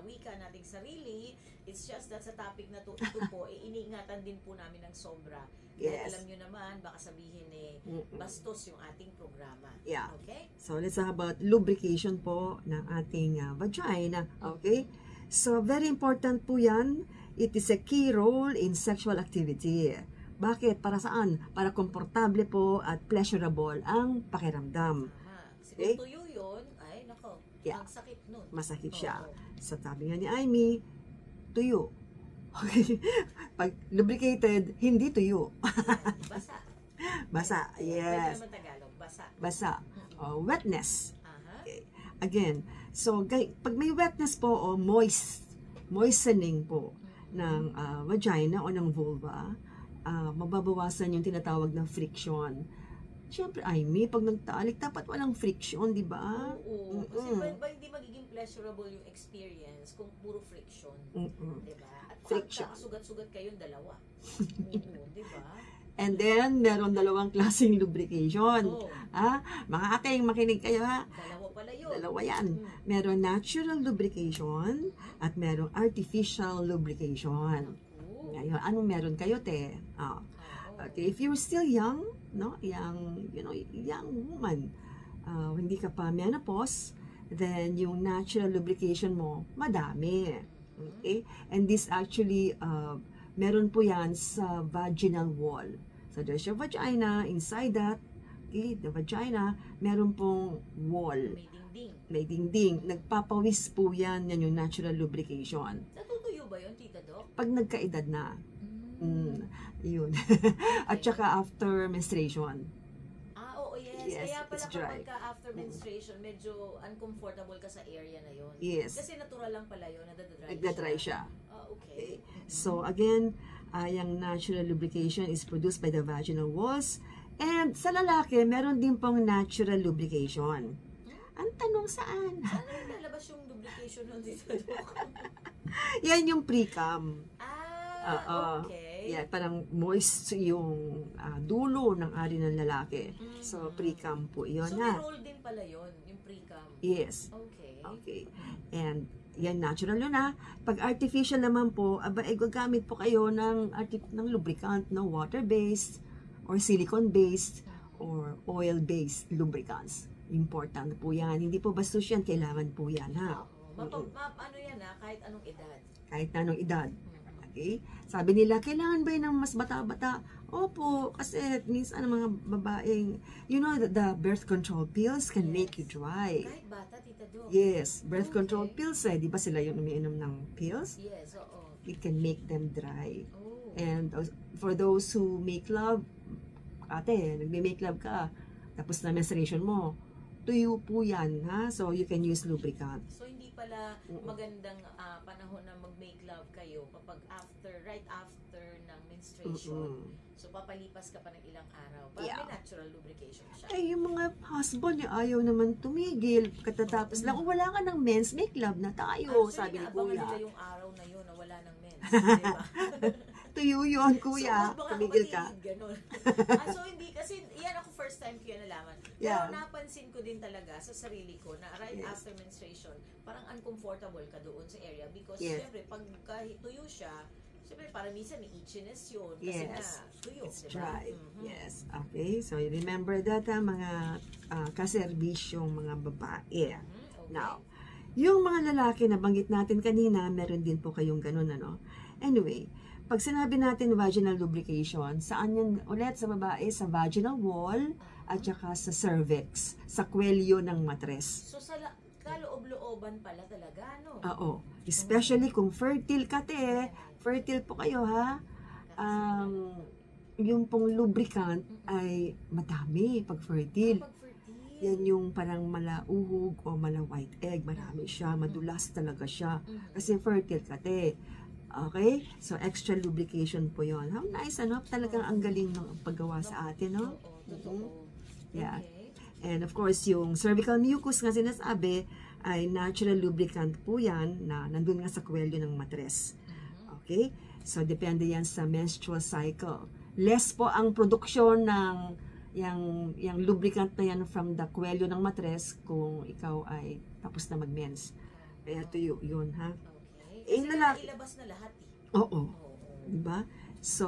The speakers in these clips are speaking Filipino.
wika nating sarili. It's just that sa topic na ito po, iniingatan din po namin ng sobra. Dahil alam nyo naman, baka sabihin bastos yung ating programa. Yeah. Okay? So, let's talk about lubrication po ng ating vagina. Okay? So, very important po yan. It is a key role in sexual activity. Bakit? Para saan? Para komportable po at pleasurable ang pakiramdam. Okay? Kung tuyo yun, ay nako, ang sakit nun. Masakit siya. So, sabi nga ni Amy, tuyo. Okay. Pag lubricated, hindi tuyo. Basa. Basa, yes. Pwede naman Tagalog, basa. Basa. Wetness. Okay. Again, so pag may wetness po o moistening po ng vagina o ng vulva, mababawasan yung tinatawag ng friction. Siyempre, Amy, pag nagtalik, dapat walang friction, di ba? Oo. Kasi ba hindi magiging pleasurable yung experience kung puro friction? Di ba? At friction. Sugat-sugat kayong dalawa. Oo, di ba? And then, meron dalawang klaseng lubrication. Mga ating makinig kayo ha. Dalawa pala yun. Dalawa yan. Meron natural lubrication at meron artificial lubrication. Ngayon, anong meron kayo, te? Okay, if you're still young, no, young woman, hindi ka pa menopause, then yung natural lubrication mo, madami. Okay? And this actually, meron po yan sa vaginal wall. So there's your vagina, inside that, okay, the vagina, meron pong wall. May dingding. Nagpapawis po yan yung natural lubrication. Natutuyo ba yun, Tita Doc? Pag nagkaedad na. Yun. At saka after menstruation. Oo, yes. Kaya pala kapag after menstruation, medyo uncomfortable ka sa area na yun. Yes. Kasi natural lang pala yun, nagdadry siya. Okay. So again, yung natural lubrication is produced by the vaginal walls. And sa lalaki, meron din pong natural lubrication. Ang tanong saan? Saan lalabas yung lubrication nun dito? Yan yung pre-cum. Okay. Yeah, parang moist yung dulo ng ari ng lalaki. So, pre-cum po yun. So, may role din pala yun, yung pre-cum? Yes. Okay. And, yan natural yun ha. Pag artificial naman po, gagamit po kayo ng lubricant, no? Water-based, or silicone-based, or oil-based lubricants. Important po yan. Hindi po bastos yan, kailangan po yan ha. Ano yan ha, kahit anong edad? Kahit anong edad. Okay? Sabi nila, kailangan ba yun ng mas bata-bata? Opo, kasi minsan ang mga babaeng, you know, the birth control pills can make you dry. Kahit bata, Tita Doc? Yes, birth control pills di ba sila yung umiinom ng pills? Yes, oo. It can make them dry. And for those who make love, ate, nagme-make love ka, tapos na menstruation mo, tuyo po yan, ha? So, you can use lubricant. So, hindi pala magandang panahon na mag-make love kayo kapag right after ng menstruation. So, papalipas ka pa ng ilang araw. Para may natural lubrication siya. Yung mga husband, ayaw naman tumigil. Katatapos lang, wala ka ng mens, make love na tayo, sabi ni Kuya. Nila yung araw na yun na wala ng mens. Diba? Tuyo yun, Kuya. So, tumigil ka. So, hindi, kasi yan ako first time ko yan nalaman. Pero napansin ko din talaga sa sarili ko na right after menstruation, parang uncomfortable ka doon sa area because syempre, pag tuyo siya, syempre, parang minsan may itchiness yun. Kasi na, tuyo. It's dry. Yes. Okay. So, remember that, mga kaserbisyong mga babae. Now, yung mga lalaki na banggit natin kanina, meron din po kayong ganun, ano? Anyway, pag sinabi natin vaginal lubrication, saan yun ulit sa babae? Sa vaginal wall at saka sa cervix, sa kwelyo ng matres. So, sa kaloob-looban pala talaga, no? Oo. Especially kung fertile ka, te. Fertile po kayo, ha? Yung pong lubricant ay madami pag fertile. Yan yung parang malauhog o mala white egg. Marami siya. Madulas talaga siya. Kasi fertile ka, te. Okay? So, extra lubrication po yon. How nice, ano? Talagang ang galing ng paggawa sa atin, no? Yeah. And of course, yung cervical mucus nga sinasabi ay natural lubricant po yan na nandun nga sa kwelyo ng matres. Okay? So, depende yan sa menstrual cycle. Less po ang produksyon ng yung lubricant na yan from the kwelyo ng matres kung ikaw ay tapos na mag-mens. Kaya ito yun, ha? Kasi ilabas na lahat eh. Oo. Diba? So,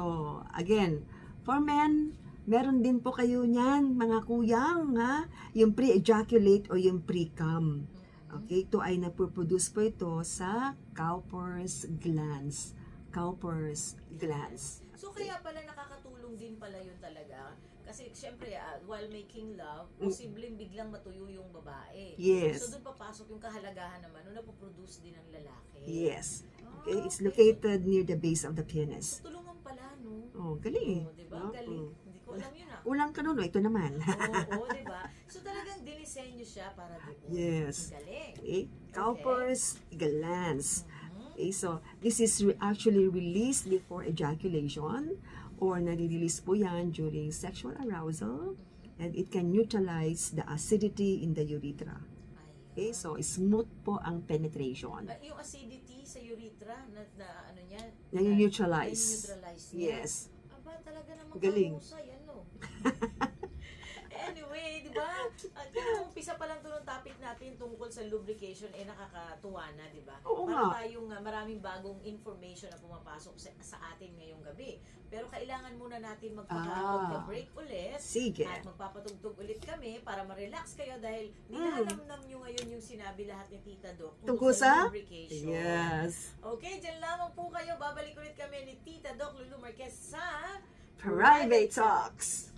again, for men, meron din po kayo niyan, mga kuyang, ha? Yung pre-ejaculate o yung pre-cum. Okay? Ito ay nagpo-produce po ito sa Cowper's glands. Cowper's glands. So, kaya pala nakakatulong din pala yun talaga. Kasi, syempre, while making love, posibleng biglang matuyo yung babae. Yes. So, doon papasok yung kahalagahan naman, nung napoproduce din ng lalaki. Yes. Okay, it's located near the base of the penis. So, tulungan pala, no? Oh, galing. Diba? Galing. Hindi ko alam yun, Ulang ka nun, ito naman. Diba? So, talagang dinisenyo siya para doon. Yes. Galing. Okay. Cowper's glands. Okay, so this is actually released before ejaculation or nare-release po yan during sexual arousal and it can neutralize the acidity in the urethra. Okay, so smooth po ang penetration. Yung acidity sa urethra na ano niya? Na-neutralize. Yes. Aba, talaga namang kahusay, ano? Anyway, di ba? Umpisa pa lang doon ang topic natin tungkol sa lubrication, nakakatuwa na, di ba? Oo Para nga. tayong maraming bagong information na pumapasok sa atin ngayong gabi. Pero kailangan muna natin magpa-break ulit. Sige. At magpapatugtog ulit kami para ma-relax kayo dahil nilalamnam nyo ngayon yung sinabi lahat ni Tita Doc tungkol sa lubrication. Yes. Okay, dyan lamang po kayo. Babalik ulit kami ni Tita Doc Lulu Marquez sa Private Talks.